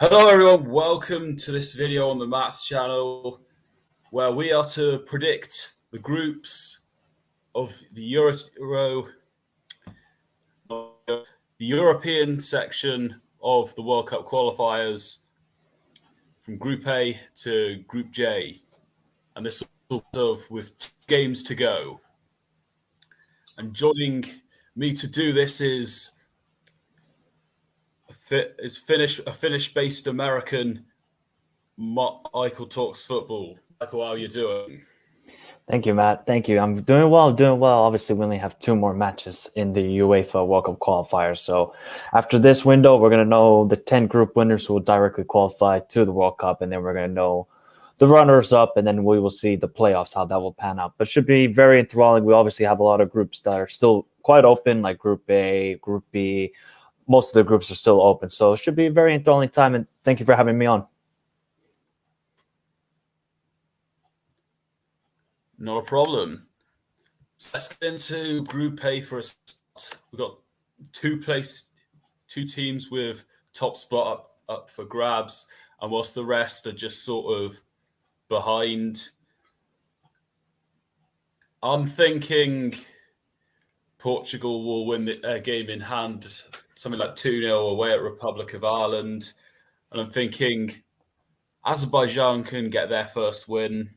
Hello everyone, welcome to this video on the Maths channel where we are to predict the groups of the European section of the World Cup qualifiers from Group A to Group J, and this is with 2 games to go. And joining me to do this is a Finnish-based American. Michael talks football. Michael, how are you doing? Thank you, Matt. Thank you. I'm doing well. Obviously, we only have 2 more matches in the UEFA World Cup qualifiers. So after this window, we're going to know the 10 group winners who will directly qualify to the World Cup. And then we're going to know the runners-up. And then we will see the playoffs, how that will pan out. But should be very enthralling. We obviously have a lot of groups that are still quite open, like Group A, Group B. Most of the groups are still open. So it should be a very enthralling time. And thank you for having me on. Not a problem. So let's get into Group A for a start. We've got two teams with top spot up for grabs, and whilst the rest are just sort of behind. I'm thinking Portugal will win the game in hand, something like 2-0 away at Republic of Ireland. And I'm thinking Azerbaijan can get their first win.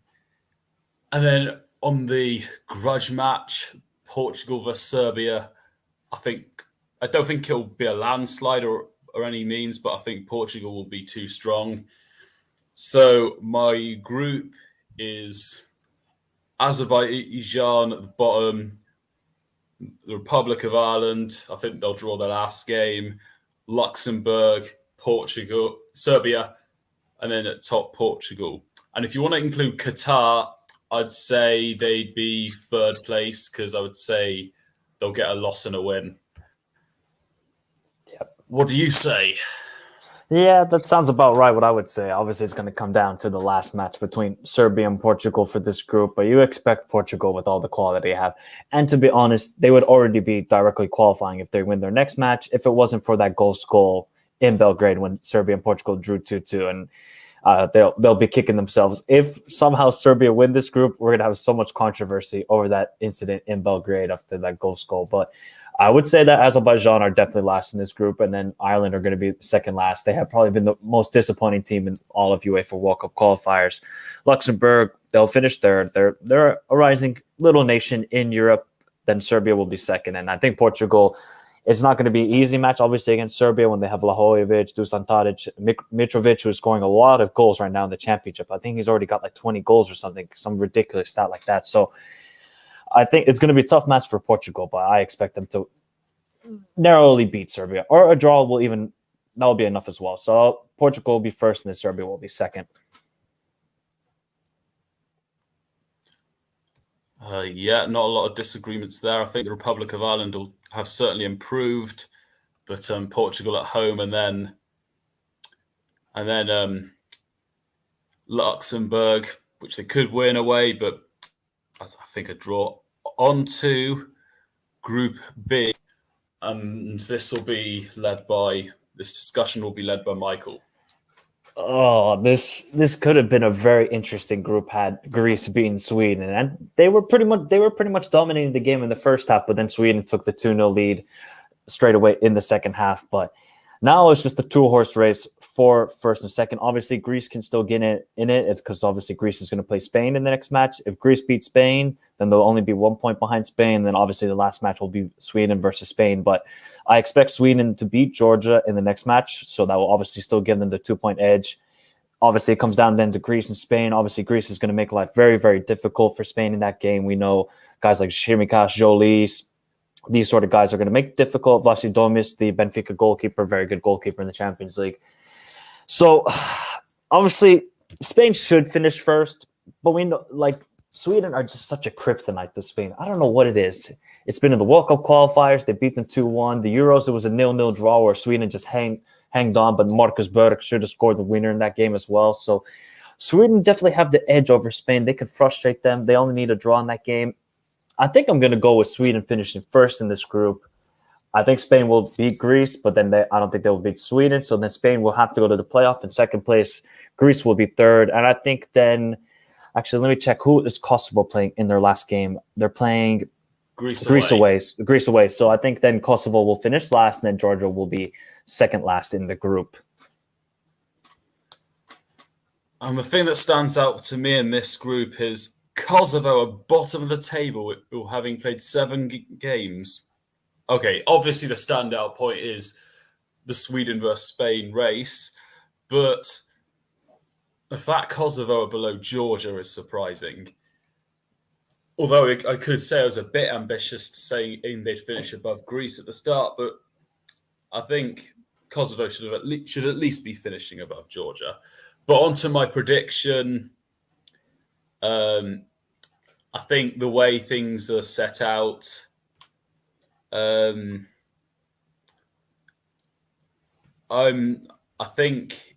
And then on the grudge match, Portugal versus Serbia, I don't think it'll be a landslide or any means, but I think Portugal will be too strong. So my group is Azerbaijan at the bottom, the Republic of Ireland, I think they'll draw their last game, Luxembourg, Portugal, Serbia, and then at top Portugal. And if you want to include Qatar, I'd say they'd be third place because I would say they'll get a loss and a win. Yep. What do you say? Yeah, that sounds about right, what I would say. Obviously, it's going to come down to the last match between Serbia and Portugal for this group, but you expect Portugal with all the quality they have. And to be honest, they would already be directly qualifying if they win their next match, if it wasn't for that goal in Belgrade when Serbia and Portugal drew 2-2. And they'll be kicking themselves. If somehow Serbia win this group, we're going to have so much controversy over that incident in Belgrade after that goal. But I would say that Azerbaijan are definitely last in this group, and then Ireland are going to be second last. They have probably been the most disappointing team in all of UEFA World Cup qualifiers. Luxembourg, they'll finish third. They're a rising little nation in Europe. Then Serbia will be second, and I think Portugal. It's not going to be an easy match, obviously, against Serbia when they have Lahojevic, Dusan Tadic, Mitrovic, who's scoring a lot of goals right now in the championship. I think he's already got like 20 goals or something, some ridiculous stat like that. So I think it's going to be a tough match for Portugal, but I expect them to narrowly beat Serbia. Or a draw that'll be enough as well. So Portugal will be first and then Serbia will be second. Yeah, not a lot of disagreements there. I think the Republic of Ireland will have certainly improved, but Portugal at home and then Luxembourg, which they could win away, but I think a draw. On to Group B, and this discussion will be led by Michael. Oh, this could have been a very interesting group had Greece beaten Sweden, and they were pretty much dominating the game in the first half, but then Sweden took the 2-0 lead straight away in the second half. But now it's just a 2-horse race for first and second. Obviously, Greece can still get in it. It's because obviously Greece is going to play Spain in the next match. If Greece beats Spain, then they'll only be 1 point behind Spain. Then obviously the last match will be Sweden versus Spain. But I expect Sweden to beat Georgia in the next match, so that will obviously still give them the 2-point edge. Obviously, it comes down then to Greece and Spain. Obviously, Greece is going to make life very, very difficult for Spain in that game. We know guys like Shimikas, Jolis, these sort of guys are going to make it difficult. Vlasidomis, the Benfica goalkeeper, very good goalkeeper in the Champions League. So, obviously, Spain should finish first, but we know, like, Sweden are just such a kryptonite to Spain. I don't know what it is. It's been in the World Cup qualifiers. They beat them 2-1. The Euros, it was a 0-0 draw where Sweden just hanged on, but Marcus Berg should have scored the winner in that game as well. So Sweden definitely have the edge over Spain. They can frustrate them. They only need a draw in that game. I think I'm going to go with Sweden finishing first in this group. I think Spain will beat Greece, but then I don't think they will beat Sweden. So then Spain will have to go to the playoff in second place. Greece will be third. And I think then, actually, let me check. Who is Kosovo playing in their last game? They're playing Greece away. Greece away. So I think then Kosovo will finish last, and then Georgia will be second last in the group. And the thing that stands out to me in this group is Kosovo are bottom of the table, having played 7 games. Okay, obviously the standout point is the Sweden versus Spain race, but the fact Kosovo are below Georgia is surprising. Although I could say I was a bit ambitious to say they'd finish above Greece at the start, but I think Kosovo should at least be finishing above Georgia. But on to my prediction, I think the way things are set out, I think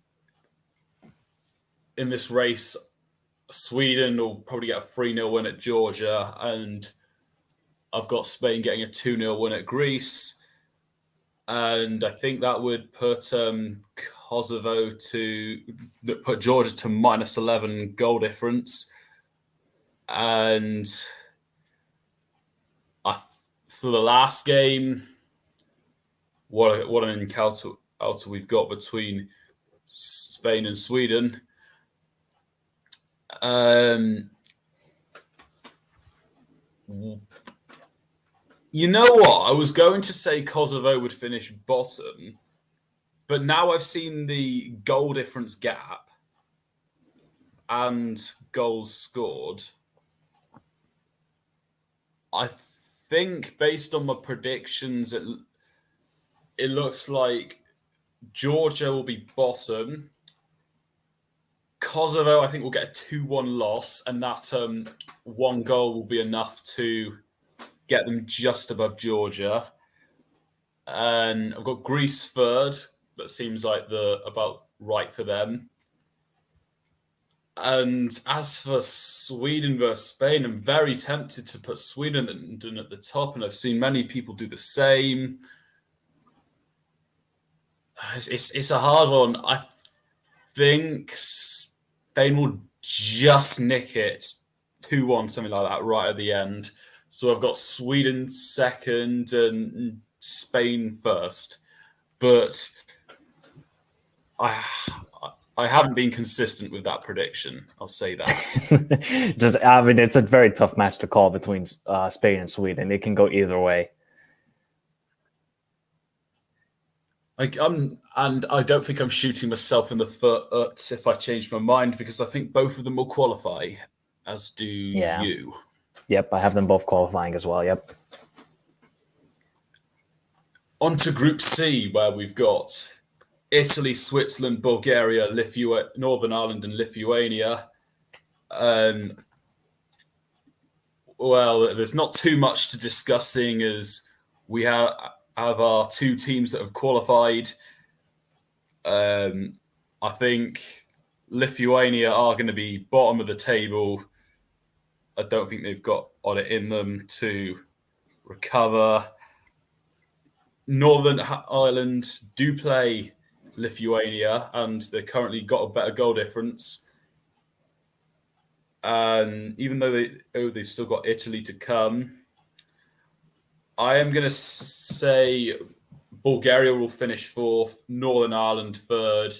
in this race, Sweden will probably get a 3-0 win at Georgia, and I've got Spain getting a 2-0 win at Greece. And I think that would put Kosovo put Georgia to -11 goal difference. And for the last game, what an encounter we've got between Spain and Sweden. You know what? I was going to say Kosovo would finish bottom, but now I've seen the goal difference gap and goals scored. I think based on my predictions, it looks like Georgia will be bottom. Kosovo, I think, will get a 2-1 loss, and that 1 goal will be enough to get them just above Georgia. And I've got Greece third. That seems like about right for them. And as for Sweden versus Spain, I'm very tempted to put Sweden at the top, and I've seen many people do the same. It's a hard one. I think Spain will just nick it 2-1, something like that, right at the end. So I've got Sweden second and Spain first. But I haven't been consistent with that prediction. I'll say that. I mean, it's a very tough match to call between Spain and Sweden. It can go either way. And I don't think I'm shooting myself in the foot if I change my mind, because I think both of them will qualify, as do you. Yep, I have them both qualifying as well. Yep. On to Group C, where we've got Italy, Switzerland, Bulgaria, Northern Ireland, and Lithuania. Well, there's not too much to discuss, seeing as we have our 2 teams that have qualified. I think Lithuania are going to be bottom of the table. I don't think they've got it in them to recover. Northern Ireland do play Lithuania, and they've currently got a better goal difference. And even though they've still got Italy to come, I am going to say Bulgaria will finish 4th, Northern Ireland 3rd.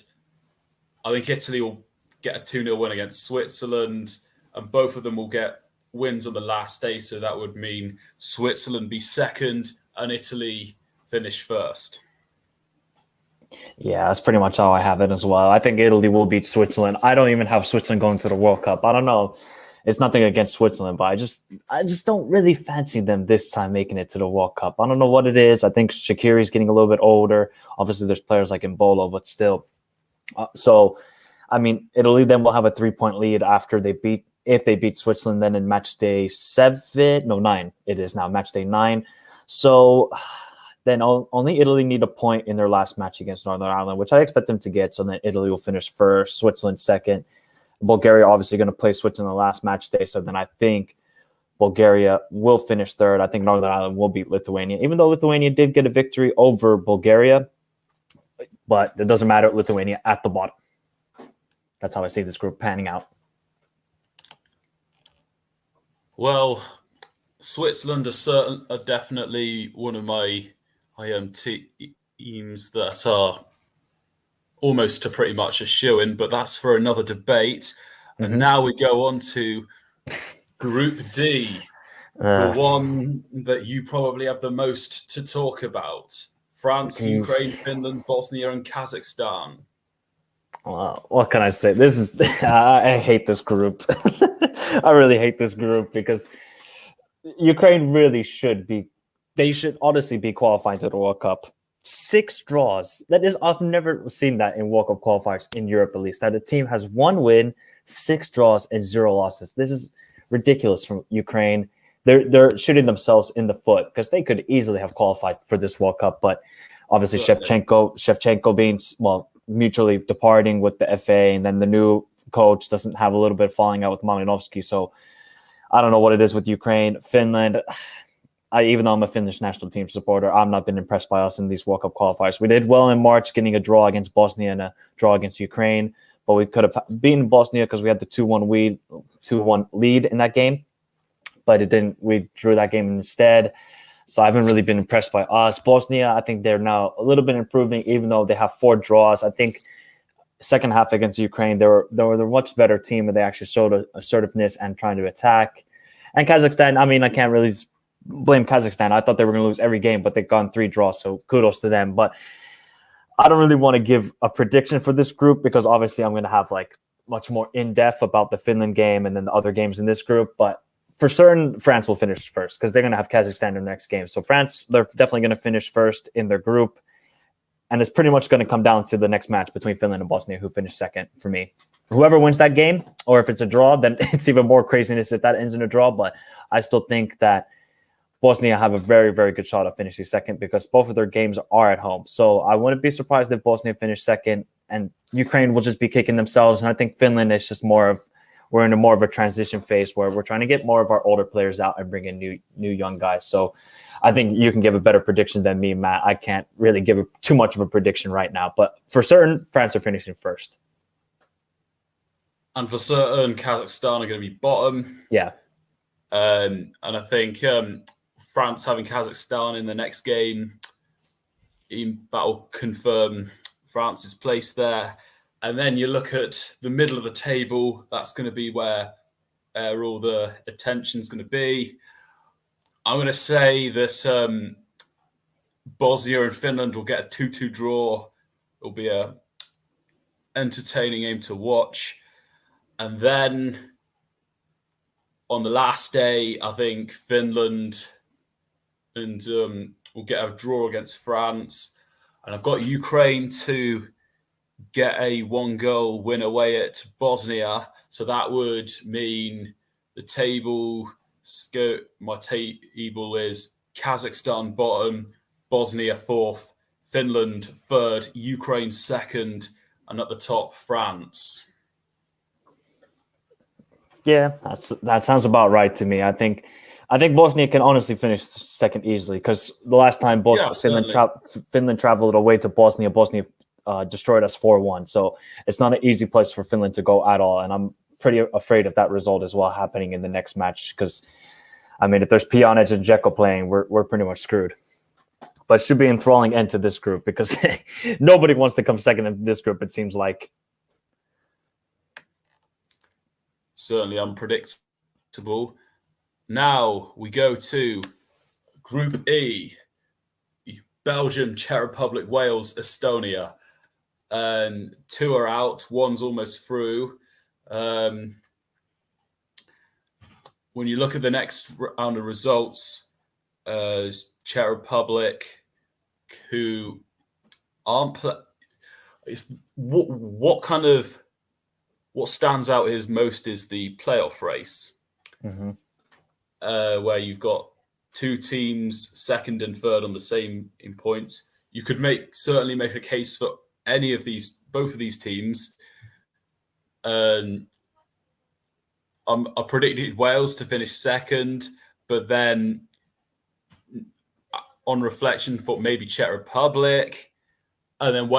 I think Italy will get a 2-0 win against Switzerland, and both of them will get wins on the last day. So that would mean Switzerland be 2nd and Italy finish 1st. Yeah, that's pretty much how I have it as well. I think Italy will beat Switzerland. I don't even have Switzerland going to the World Cup. I don't know. It's nothing against Switzerland, but I just don't really fancy them this time making it to the World Cup. I don't know what it is. I think Shaqiri's getting a little bit older. Obviously, there's players like Embolo, but still. So, I mean, Italy then will have a 3-point lead if they beat Switzerland, then in match day 9. It is now match day 9. So then only Italy need a point in their last match against Northern Ireland, which I expect them to get. So then Italy will finish 1st, Switzerland 2nd. Bulgaria obviously going to play Switzerland the last match day. So then I think Bulgaria will finish third. I think Northern Ireland will beat Lithuania, even though Lithuania did get a victory over Bulgaria. But it doesn't matter. Lithuania at the bottom. That's how I see this group panning out. Well, Switzerland are definitely one of my teams that are almost to pretty much a shoo-in, but that's for another debate. Mm-hmm. And now we go on to Group D, the one that you probably have the most to talk about. France, Ukraine, Finland, Bosnia, and Kazakhstan. What can I say? This is I hate this group. I really hate this group because Ukraine really should be. They should honestly be qualifying to the World Cup. 6 draws. That is, I've never seen that in World Cup qualifiers in Europe, at least. That a team has 1 win, 6 draws, and 0 losses. This is ridiculous from Ukraine. They're shooting themselves in the foot because they could easily have qualified for this World Cup, but obviously Shevchenko being mutually departing with the FA, and then the new coach doesn't have a little bit of falling out with Malinovsky. So I don't know what it is with Ukraine. Finland, even though I'm a Finnish national team supporter, I've not been impressed by us in these World Cup qualifiers. We did well in March, getting a draw against Bosnia and a draw against Ukraine, but we could have beaten Bosnia because we had the 2-1 lead in that game, but it didn't. We drew that game instead. So I haven't really been impressed by us. Bosnia, I think they're now a little bit improving, even though they have 4 draws. I think second half against Ukraine, they were a much better team, and they actually showed assertiveness and trying to attack. And Kazakhstan, I mean, I can't really blame Kazakhstan. I thought they were going to lose every game, but they've gone 3 draws, so kudos to them. But I don't really want to give a prediction for this group because obviously I'm going to have like much more in-depth about the Finland game and then the other games in this group. But for certain, France will finish first because they're going to have Kazakhstan in their next game. So France, they're definitely going to finish first in their group. And it's pretty much going to come down to the next match between Finland and Bosnia, who finished second for me. Whoever wins that game, or if it's a draw, then it's even more craziness if that ends in a draw. But I still think that Bosnia have a very, very good shot of finishing second because both of their games are at home. So I wouldn't be surprised if Bosnia finished second and Ukraine will just be kicking themselves. And I think Finland is just we're in more of a transition phase where we're trying to get more of our older players out and bring in new young guys. So I think you can give a better prediction than me, Matt. I can't really give too much of a prediction right now, but for certain, France are finishing first. And for certain, Kazakhstan are going to be bottom. Yeah. And I think France having Kazakhstan in the next game, that will confirm France's place there. And then you look at the middle of the table, that's going to be where all the attention's going to be. I'm going to say that Bosnia and Finland will get a 2-2 draw. It'll be an entertaining game to watch. And then on the last day, I think Finland will get a draw against France. And I've got Ukraine to get a 1-goal win away at Bosnia. So that would mean the table, my table is Kazakhstan bottom, Bosnia 4th, Finland 3rd, Ukraine 2nd, and at the top, France. Yeah, that sounds about right to me. I think Bosnia can honestly finish second easily because the last time Finland traveled away to Bosnia destroyed us 4-1. So it's not an easy place for Finland to go at all. And I'm pretty afraid of that result as well happening in the next match because, I mean, if there's Pjanic and Dzeko playing, we're pretty much screwed. But it should be an enthralling end to this group because nobody wants to come second in this group, it seems like. Certainly unpredictable. Now we go to Group E. Belgium, Czech Republic, Wales, Estonia. 2 are out. 1's almost through. When you look at the next round of results, Czech Republic, who aren't what stands out is most is the playoff race, where you've got 2 teams, second and third, on the same in points. You could certainly make a case for both of these teams. I predicted Wales to finish second, but then on reflection, thought maybe Czech Republic, and then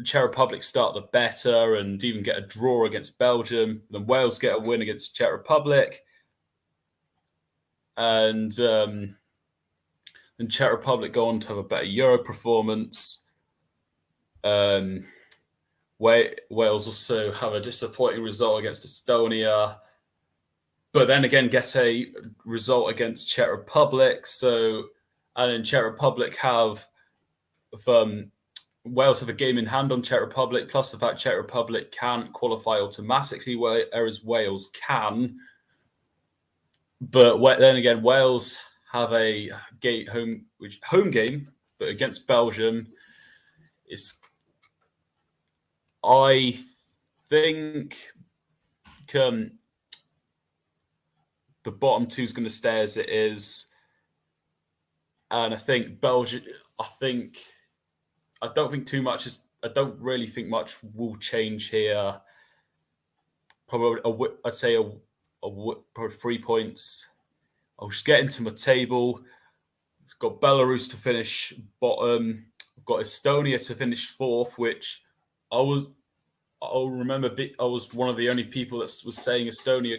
Czech Republic start the better and even get a draw against Belgium. Then Wales get a win against Czech Republic, and then Czech Republic go on to have a better Euro performance. Wales also have a disappointing result against Estonia, but then again get a result against Czech Republic. So, and in Czech Republic Wales have a game in hand on Czech Republic, plus the fact Czech Republic can't qualify automatically, whereas Wales can. But then again, Wales have a home game, but against Belgium, I think the bottom two is going to stay as it is, and I think Belgium. I don't really think much will change here. Probably, I'd say probably 3 points. I'll just get into my table. It's got Belarus to finish bottom. I've got Estonia to finish fourth, which I'll remember. I was one of the only people that was saying Estonia.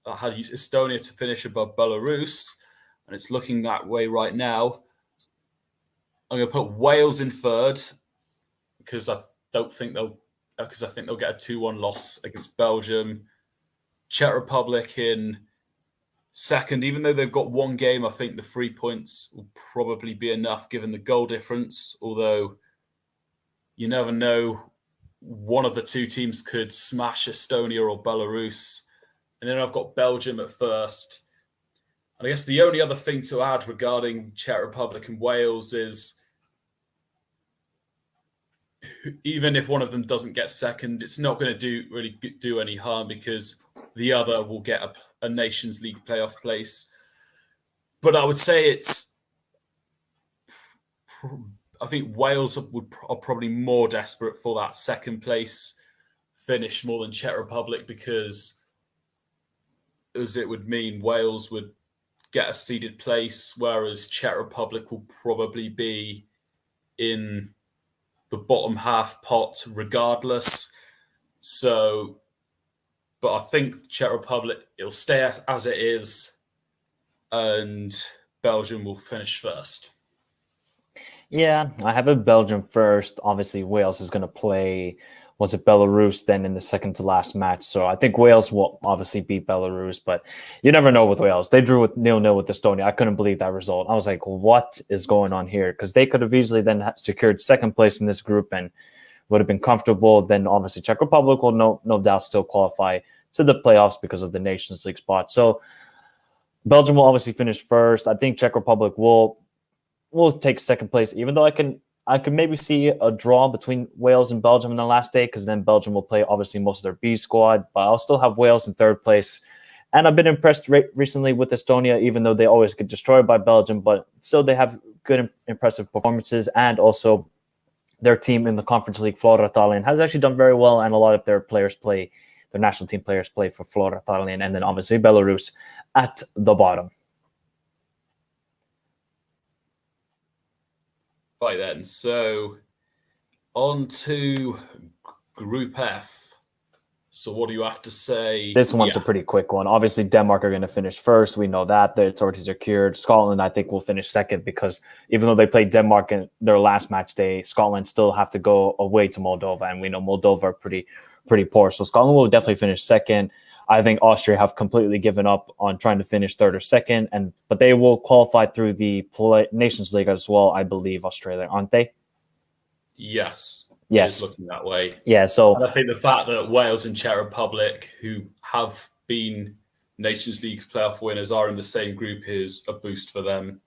I had Estonia to finish above Belarus, and it's looking that way right now. I'm going to put Wales in third because I think they'll get a 2-1 loss against Belgium. Czech Republic in second, even though they've got one game. I think the 3 points will probably be enough given the goal difference. Although you never know, one of the two teams could smash Estonia or Belarus. And then I've got Belgium at first. And I guess the only other thing to add regarding Czech Republic and Wales is even if one of them doesn't get second, it's not going to really do any harm because the other will get a Nations League playoff place. But I would say I think Wales are probably more desperate for that second place finish more than Czech Republic because as it would mean Wales would get a seeded place, whereas Czech Republic will probably be in the bottom half pot regardless. So, but I think Czech Republic, it'll stay as it is and Belgium will finish first. Yeah, I have a Belgium first. Obviously, Wales is going to play, was it Belarus then in the second to last match? So I think Wales will obviously beat Belarus, but you never know with Wales. They drew with 0-0 with Estonia. I couldn't believe that result. I was like, what is going on here? Because they could have easily then secured second place in this group and would have been comfortable. Then obviously Czech Republic will no doubt still qualify to the playoffs because of the Nations League spot. So Belgium will obviously finish first. I think Czech Republic will take second place, even though I can maybe see a draw between Wales and Belgium in the last day because then Belgium will play obviously most of their B squad, but I'll still have Wales in third place. And I've been impressed recently with Estonia, even though they always get destroyed by Belgium, but still they have good, impressive performances. And also their team in the Conference League, Flora Tallinn, has actually done very well, and a lot of their national team players play for Flora Tallinn, and then obviously Belarus at the bottom. Right then, so on to Group F. So what do you have to say? This one's a pretty quick one. Obviously, Denmark are going to finish first. We know that. It's already secured. Scotland, I think, will finish second because even though they played Denmark in their last match day, Scotland still have to go away to Moldova, and we know Moldova are pretty poor. So Scotland will definitely finish second. I think Austria have completely given up on trying to finish third or second, but they will qualify through the Nations League as well, I believe, Australia, aren't they? Yes. Yes. Looking that way. Yeah, so and I think the fact that Wales and Czech Republic, who have been Nations League playoff winners, are in the same group is a boost for them.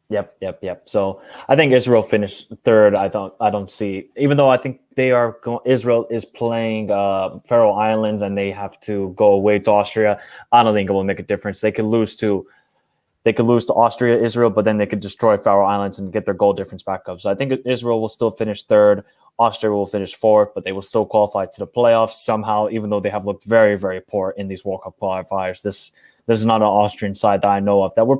Yep. So I think Israel finished third. I don't see, even though I think Israel is playing Faroe Islands and they have to go away to Austria. I don't think it will make a difference. They could lose to They could lose to Austria, Israel, but then they could destroy Faroe Islands and get their goal difference back up. So I think Israel will still finish third. Austria will finish fourth, but they will still qualify to the playoffs somehow, even though they have looked very, very poor in these World Cup qualifiers. This is not an Austrian side that I know of that were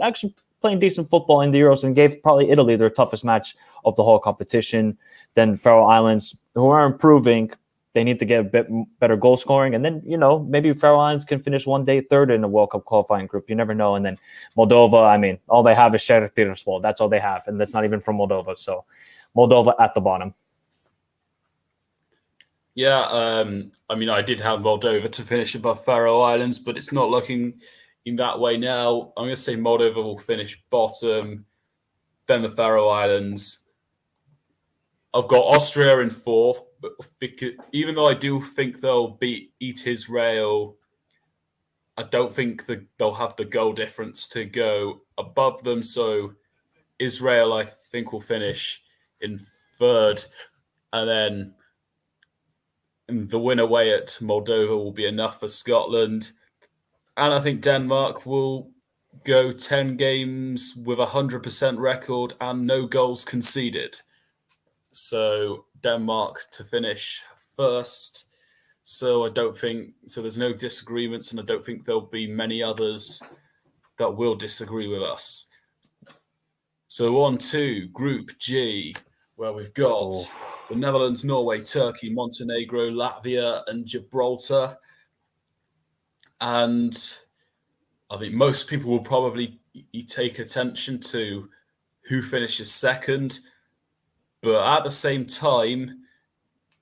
actually playing decent football in the Euros and gave probably Italy their toughest match of the whole competition. Then Faroe Islands, who are improving, they need to get a bit better goal scoring. And then, maybe Faroe Islands can finish one day third in the World Cup qualifying group. You never know. And then Moldova, I mean, all they have is Sheriff Tiraspol. That's all they have. And that's not even from Moldova. So Moldova at the bottom. Yeah, I mean, I did have Moldova to finish above Faroe Islands, but it's not looking in that way now. I'm going to say Moldova will finish bottom, then the Faroe Islands. I've got Austria in fourth, but because, even though I do think they'll beat Israel, I don't think they'll have the goal difference to go above them. So Israel, I think, will finish in third, and then the win away at Moldova will be enough for Scotland. And I think Denmark will go 10 games with a 100% record and no goals conceded. So Denmark to finish first. So there's no disagreements, and I don't think there'll be many others that will disagree with us. So on to Group G, where we've got the Netherlands, Norway, Turkey, Montenegro, Latvia, and Gibraltar. And I think most people will probably take attention to who finishes second. But at the same time,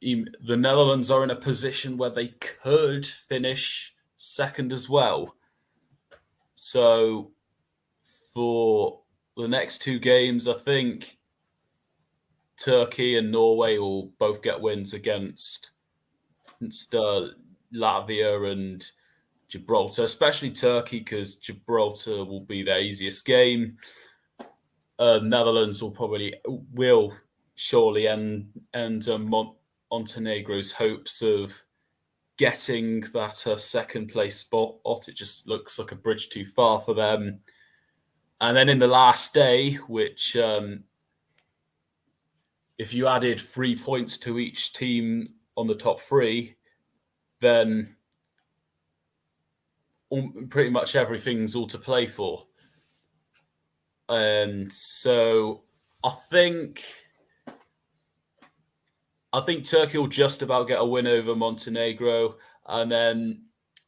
the Netherlands are in a position where they could finish second as well. So for the next two games, I think Turkey and Norway will both get wins against Latvia and Gibraltar, especially Turkey, because Gibraltar will be their easiest game. Netherlands will surely end Montenegro's hopes of getting that second place spot. It just looks like a bridge too far for them. And then in the last day, which if you added 3 points to each team on the top three, then pretty much everything's all to play for. And so I think Turkey will just about get a win over Montenegro, and then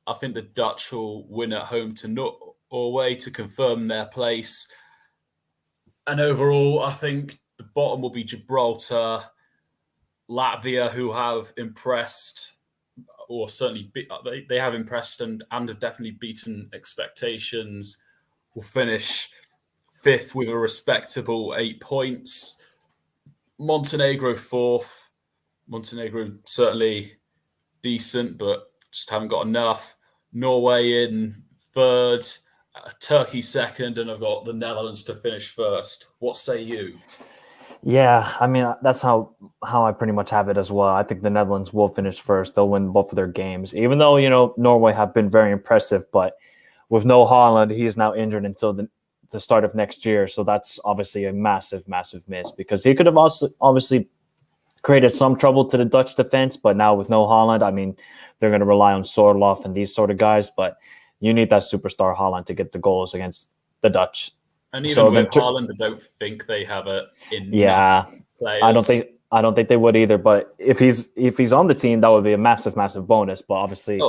I think the Dutch will win at home to Norway to confirm their place. And overall, I think the bottom will be Gibraltar, Latvia, who have impressed, or certainly they have impressed and have definitely beaten expectations, will finish fifth with a respectable 8 points. Montenegro fourth. Montenegro certainly decent, but just haven't got enough. Norway in third, Turkey second, and I've got the Netherlands to finish first. What say you? Yeah, I mean, that's how I pretty much have it as well. I think the Netherlands will finish first. They'll win both of their games, even though, Norway have been very impressive. But with no Haaland, he is now injured until the start of next year. So that's obviously a massive, massive miss, because he could have also obviously created some trouble to the Dutch defense. But now with no Haaland, I mean, they're going to rely on Sorloth and these sort of guys. But you need that superstar Haaland to get the goals against the Dutch. And even with Haaland, I don't think they have enough players. I don't think they would either. But if he's on the team, that would be a massive, massive bonus. But obviously,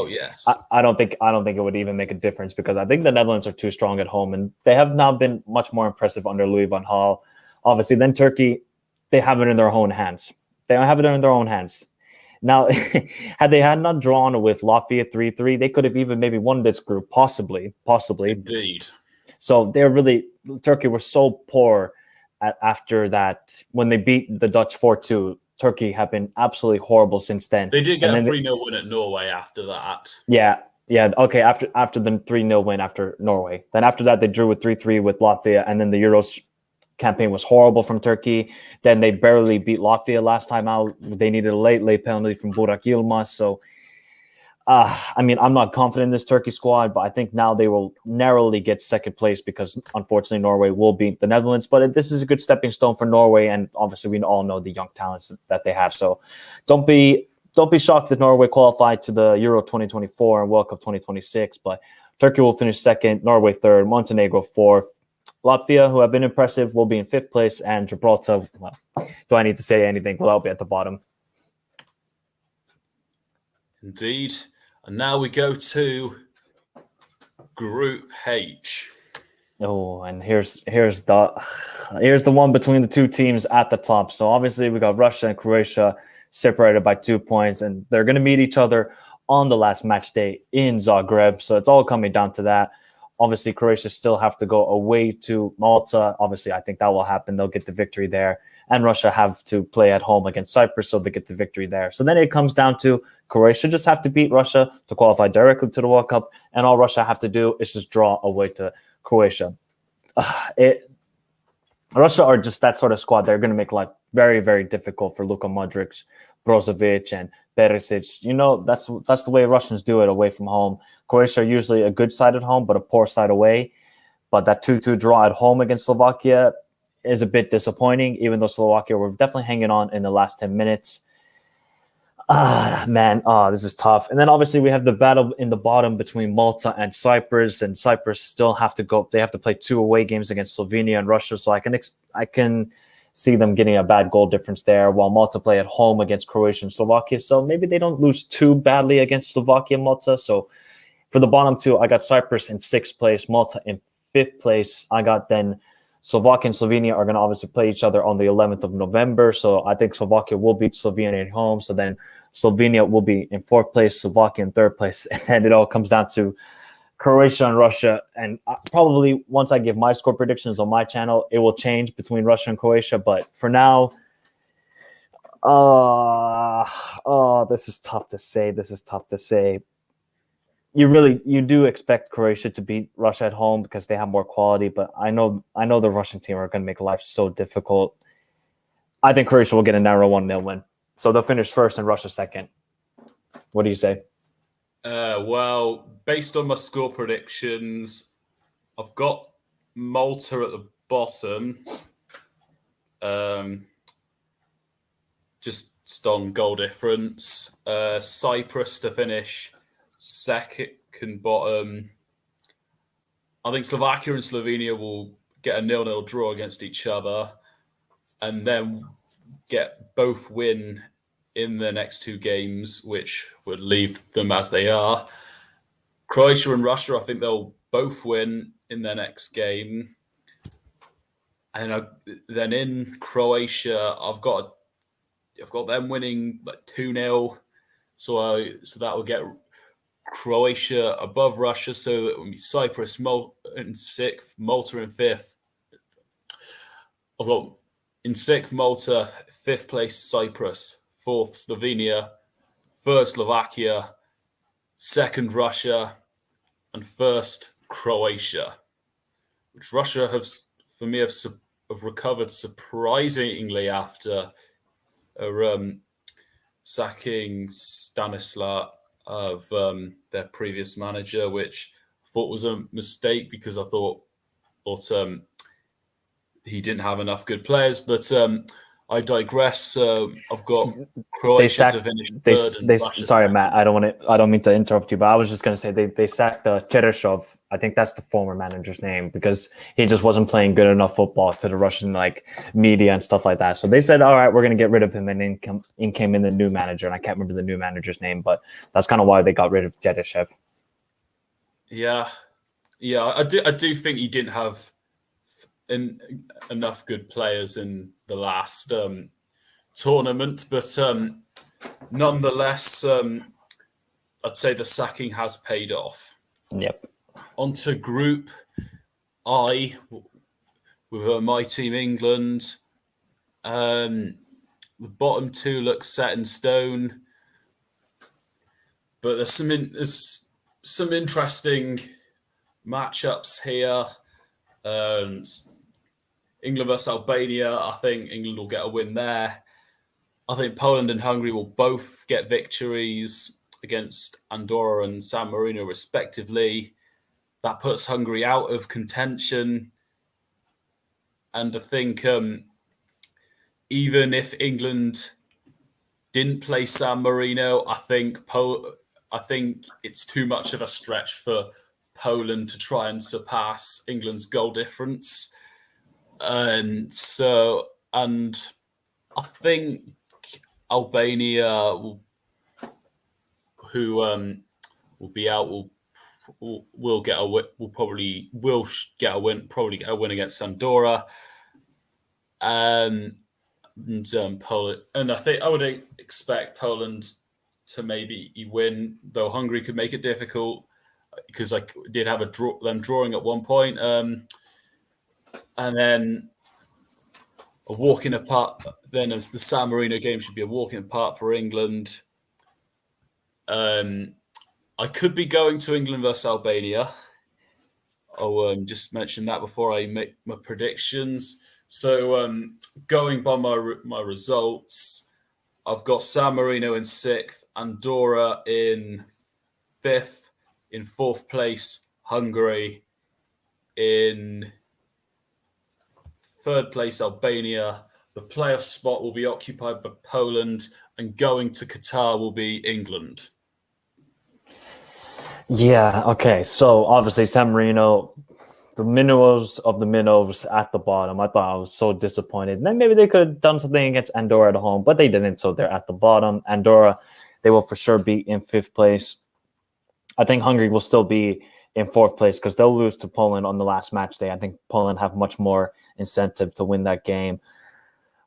I don't think it would even make a difference, because I think the Netherlands are too strong at home, and they have now been much more impressive under Louis van Gaal. Obviously, then Turkey, they have it in their own hands. They have it in their own hands. Now, had they not drawn with Latvia 3-3, they could have even maybe won this group, possibly. Indeed. So Turkey were so poor after that. When they beat the Dutch 4-2, Turkey have been absolutely horrible since then. They did get a 3-0 win at Norway after that. Yeah. Okay, after the 3-0 win after Norway. Then after that, they drew with 3-3 with Latvia, and then the Euros campaign was horrible from Turkey. Then they barely beat Latvia last time out. They needed a late penalty from Burak Yilmaz. So I mean, I'm not confident in this Turkey squad, but I think now they will narrowly get second place because unfortunately Norway will beat the Netherlands. But this is a good stepping stone for Norway, and obviously we all know the young talents that they have. So don't be shocked that Norway qualified to the Euro 2024 and World Cup 2026. But Turkey will finish second, Norway third, Montenegro fourth. Latvia, who have been impressive, will be in fifth place, and Gibraltar, well, do I need to say anything? Well, I'll be at the bottom. Indeed. And now we go to Group H. Oh, and here's the one between the two teams at the top. So obviously we got Russia and Croatia separated by 2 points, and they're going to meet each other on the last match day in Zagreb. So it's all coming down to that. Obviously, Croatia still have to go away to Malta. Obviously, I think that will happen. They'll get the victory there. And Russia have to play at home against Cyprus, so they get the victory there. So then it comes down to Croatia just have to beat Russia to qualify directly to the World Cup, and all Russia have to do is just draw away to Croatia. Russia are just that sort of squad. They're going to make life very, very difficult for Luka Modric, Brozovic, and Perisic. You know, that's the way Russians do it away from home. Croatia are usually a good side at home, but a poor side away. But that 2-2 draw at home against Slovakia is a bit disappointing, even though Slovakia were definitely hanging on in the last 10 minutes. This is tough. And then obviously we have the battle in the bottom between Malta and Cyprus still have to go. They have to play 2 away games against Slovenia and Russia. So I can see them getting a bad goal difference there, while Malta play at home against Croatia and Slovakia. So maybe they don't lose too badly against Slovakia and Malta. So for the bottom 2, I got Cyprus in 6th place, Malta in 5th place. I got then Slovakia and Slovenia are going to obviously play each other on the 11th of November. So I think Slovakia will beat Slovenia at home. So then Slovenia will be in 4th place, Slovakia in 3rd place. And it all comes down to Croatia and Russia. And probably once I give my score predictions on my channel, it will change between Russia and Croatia. But for now, this is tough to say. You do expect Croatia to beat Russia at home because they have more quality, but I know the Russian team are going to make life so difficult. I think Croatia will get a narrow 1-0 win. So they'll finish first and Russia second. What do you say? Well, based on my score predictions, I've got Malta at the bottom. Just on goal difference. Cyprus to finish second bottom. I think Slovakia and Slovenia will get a 0-0 draw against each other and then get both win in the next 2 games, which would leave them as they are. Croatia and Russia, I think they'll both win in their next game. And then in Croatia, I've got them winning like 2-0. So that will get Croatia above Russia. So it will be Cyprus in 6th, Malta in 5th. I've got in 6th Malta, 5th place Cyprus, 4th Slovenia, 3rd Slovakia, 2nd Russia, and 1st Croatia. Which Russia have recovered surprisingly after sacking Stanislav of their previous manager, which I thought was a mistake because I thought he didn't have enough good players. But I digress. I've got Croatia to finish third. Sorry, Matt. I don't mean to interrupt you, but I was just going to say they sacked Chereshov. I think that's the former manager's name because he just wasn't playing good enough football to the Russian media and stuff like that. So they said, all right, we're going to get rid of him, and in came in the new manager, and I can't remember the new manager's name, but that's kind of why they got rid of Chereshov. Yeah, I do think he didn't have enough good players in the last tournament, but nonetheless, I'd say the sacking has paid off. Yep. Onto Group I with my team England. The bottom 2 look set in stone, but there's some interesting matchups here. England versus Albania. I think England will get a win there. I think Poland and Hungary will both get victories against Andorra and San Marino, respectively. That puts Hungary out of contention. And I think even if England didn't play San Marino, I think it's too much of a stretch for Poland to try and surpass England's goal difference. And I think Albania who will be out will get a win. Will get a win. Probably get a win against Andorra. And Poland, and I would expect Poland to maybe win, though Hungary could make it difficult because I did have them drawing at one point, and then a walking apart. Then as the San Marino game should be a walking apart for England. I could be going to England versus Albania. I'll just mention that before I make my predictions. So going by my results, I've got San Marino in 6th, Andorra in 5th, in 4th place, Hungary, in 3rd place, Albania. The playoff spot will be occupied by Poland, and going to Qatar will be England. Yeah, okay. So obviously San Marino, the minnows of the minnows at the bottom. I thought I was so disappointed. And then maybe they could have done something against Andorra at home, but they didn't. So they're at the bottom. Andorra, they will for sure be in 5th place. I think Hungary will still be in 4th place because they'll lose to Poland on the last match day. I think Poland have much more incentive to win that game.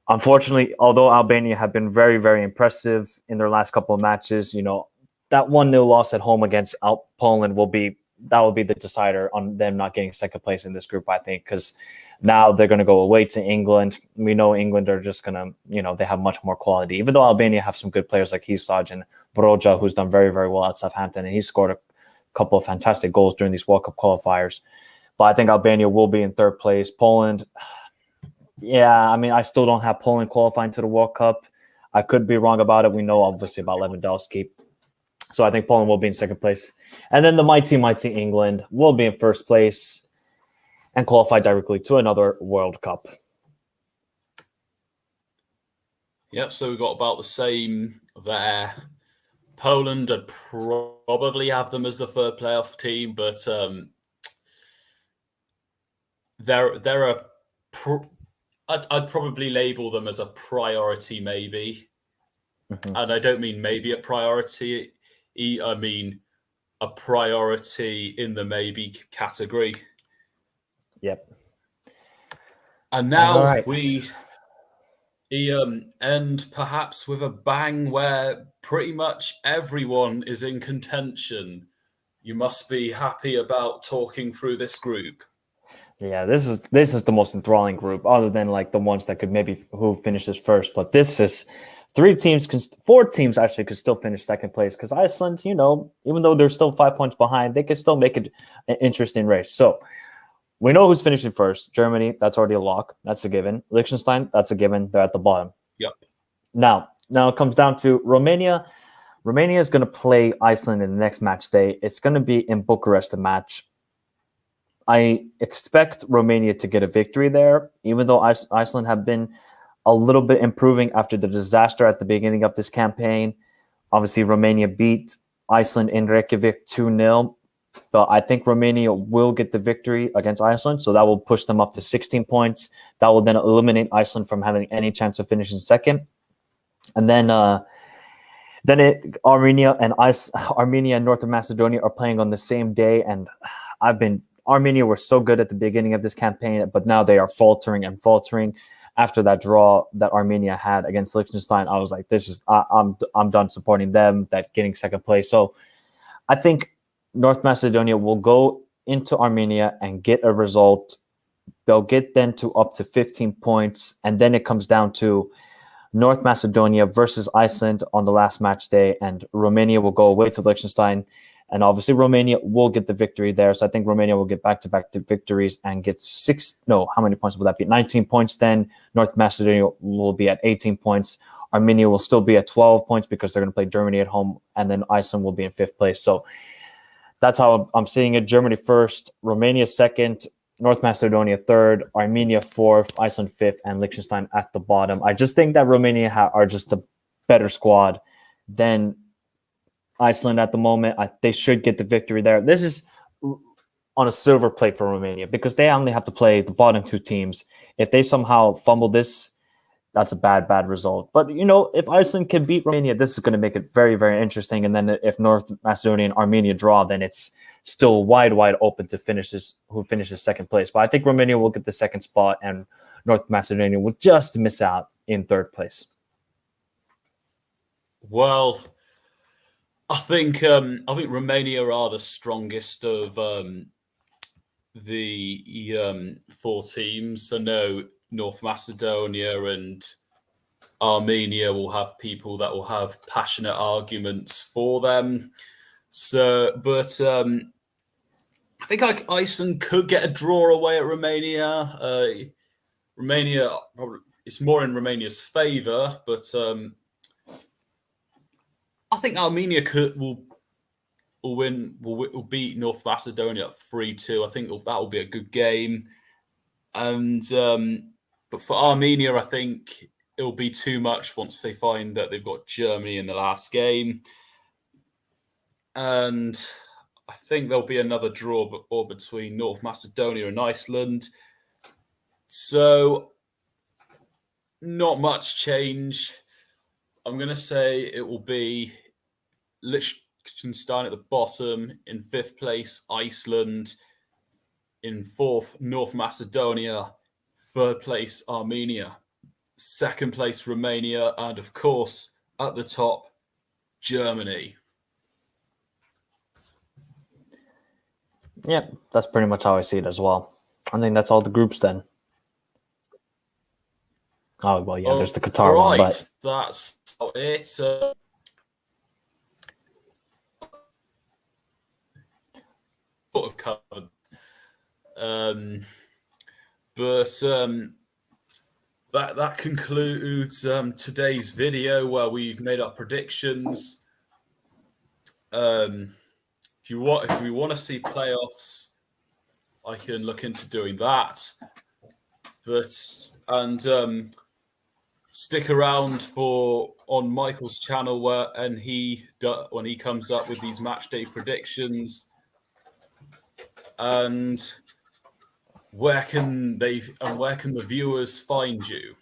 Unfortunately, although Albania have been very, very impressive in their last couple of matches, that 1-0 loss at home against Poland will be the decider on them not getting 2nd place in this group, I think, because now they're going to go away to England. We know England are just going to, they have much more quality, even though Albania have some good players like Hisaj and Broja, who's done very, very well at Southampton, and he scored a couple of fantastic goals during these World Cup qualifiers. But I think Albania will be in 3rd place. Poland, yeah, I mean, I still don't have Poland qualifying to the World Cup. I could be wrong about it. We know, obviously, about Lewandowski. So I think Poland will be in 2nd place. And then the mighty England will be in 1st place and qualify directly to another World Cup. Yeah, so we've got about the same there. Poland, I'd probably have them as the 3rd playoff team, but I'd probably label them as a priority, maybe. Mm-hmm. And I don't mean maybe a priority. I mean a priority in the maybe category. Yep. And now we end perhaps with a bang where pretty much everyone is in contention. You must be happy about talking through this group. Yeah, this is the most enthralling group, other than like the ones that could maybe who finishes first. But this is 4 teams actually could still finish 2nd place because Iceland, even though they're still 5 points behind, they could still make it an interesting race. So we know who's finishing first. Germany, that's already a lock. That's a given. Liechtenstein, that's a given. They're at the bottom. Yep. Now it comes down to Romania. Romania is going to play Iceland in the next match day. It's going to be in Bucharest, the match. I expect Romania to get a victory there, even though Iceland have been a little bit improving after the disaster at the beginning of this campaign. Obviously, Romania beat Iceland in Reykjavik 2-0, but I think Romania will get the victory against Iceland, so that will push them up to 16 points. That will then eliminate Iceland from having any chance of finishing 2nd. And then Armenia and North Macedonia are playing on the same day, and Armenia were so good at the beginning of this campaign, but now they are faltering. After that draw that Armenia had against Liechtenstein, I was like, I'm done supporting them, that getting 2nd place. So I think North Macedonia will go into Armenia and get a result. They'll get then to up to 15 points. And then it comes down to North Macedonia versus Iceland on the last match day. And Romania will go away to Liechtenstein. And obviously Romania will get the victory there. So I think Romania will get back-to-back victories and get how many points will that be? 19 points then. North Macedonia will be at 18 points. Armenia will still be at 12 points because they're going to play Germany at home, and then Iceland will be in 5th place. So that's how I'm seeing it. Germany first, Romania second, North Macedonia third, Armenia fourth, Iceland fifth, and Liechtenstein at the bottom. I just think that Romania are just a better squad than Iceland at the moment. They should get the victory there. This is on a silver plate for Romania because they only have to play the bottom 2 teams. If they somehow fumble this, that's a bad result. But, if Iceland can beat Romania, this is going to make it very, very interesting. And then if North Macedonia and Armenia draw, then it's still wide open to who finishes second place. But I think Romania will get the second spot and North Macedonia will just miss out in 3rd place. Well, I think Romania are the strongest of the 4 teams. I know North Macedonia and Armenia will have people that will have passionate arguments for them. So, but I think Iceland could get a draw away at Romania. Romania, it's more in Romania's favour, but I think Armenia will beat North Macedonia at 3-2. I think that will be a good game. And but for Armenia, I think it'll be too much once they find that they've got Germany in the last game. And I think there'll be another draw between North Macedonia and Iceland. So not much change. I'm going to say it will be Liechtenstein at the bottom, in 5th place Iceland, in 4th North Macedonia, 3rd place Armenia, 2nd place Romania, and of course at the top Germany. Yeah, that's pretty much how I see it as well. I think that's all the groups then. Oh, well, yeah, there's the Qatar one, but that's it. Sort of covered. That concludes today's video where we've made our predictions. If we want to see playoffs, I can look into doing that. And stick around on Michael's channel when he comes up with these match day predictions. And where can the viewers find you?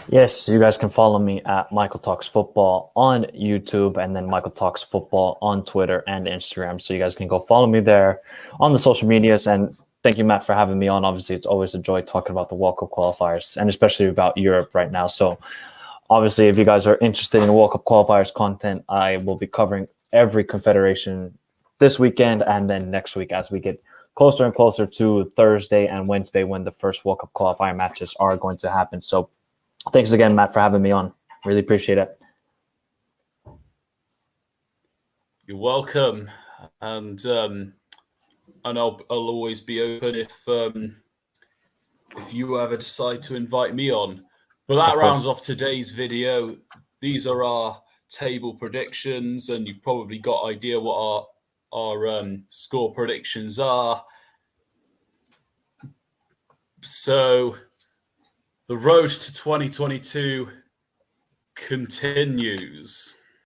Yes, you guys can follow me at Michael Talks Football on YouTube and then Michael Talks Football on Twitter and Instagram. So you guys can go follow me there on the social medias. And thank you, Matt, for having me on. Obviously, it's always a joy talking about the World Cup qualifiers and especially about Europe right now. So obviously, if you guys are interested in World Cup qualifiers content, I will be covering every confederation this weekend and then next week as we get closer and closer to Thursday and Wednesday when the first World Cup qualifier matches are going to happen. So thanks again, Matt, for having me on. Really appreciate it. You're welcome. And I'll always be open if you ever decide to invite me on. But that rounds off today's video. These are our table predictions, and you've probably got an idea what our score predictions are. So the road to 2022 continues.